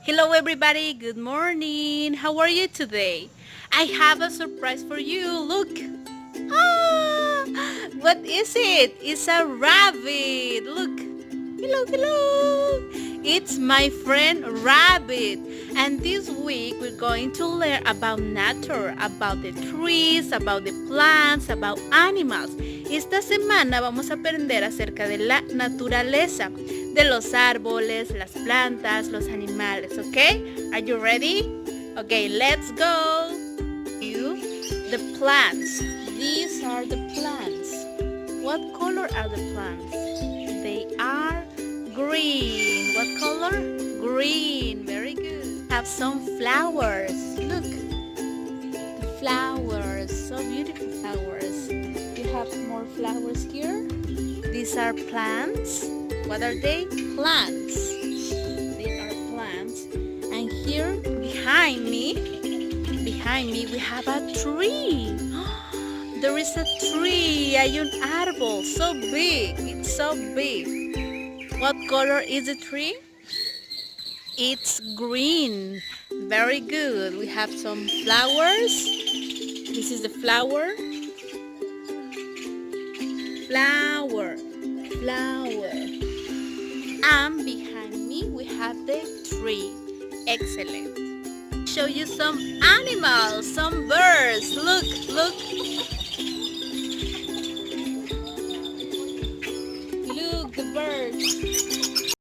Hello everybody, good morning. How are you today? I have a surprise for you. Look. Ah, what is it? It's a rabbit. Look. Hello, hello. It's my friend Rabbit. And this week we're going to learn about nature, about the trees, about the plants, about animals. Esta semana vamos a aprender acerca de la naturaleza, de los árboles, las plantas, los animales, ¿ok? Are you ready? Okay, let's go. The plants. These are the plants. What color are the plants? They are green. What color? Green. Very good. Have some flowers. Look. The flowers. So beautiful flowers. You have more flowers here. These are plants. What are they? Plants. They are plants. And here behind me we have a tree. There is a tree. Hay un árbol. So big. It's so big. What color is the tree? It's green. Very good. We have some flowers. This is the flower. Flower. And behind me we have the tree. Excellent. Show you some animals, some birds. Look. Look, the birds.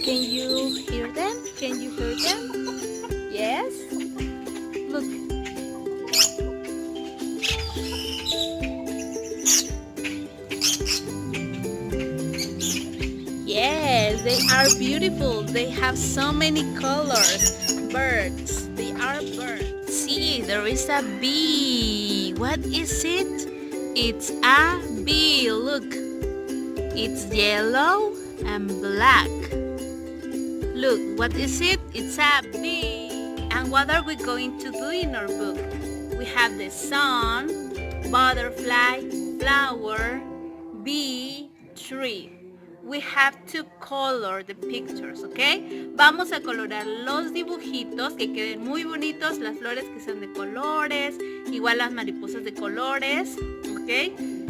Can you hear them? Can you hear them? Yes? Look. Yes, they are beautiful. They have so many colors. Birds. They are birds. See, there is a bee. What is it? It's a bee. Look. It's yellow and black. Look, what is it? It's a bee. And what are we going to do in our book? We have the sun, butterfly, flower, bee, tree. We have to color the pictures, ¿ok? Vamos a colorar los dibujitos que queden muy bonitos, las flores que sean de colores, igual las mariposas de colores, ¿ok?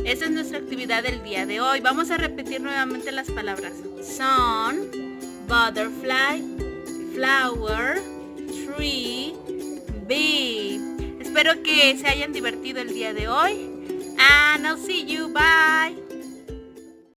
Esa es nuestra actividad del día de hoy. Vamos a repetir nuevamente las palabras. Sun, butterfly, flower, tree, bee. Espero que se hayan divertido el día de hoy. And I'll see you. Bye.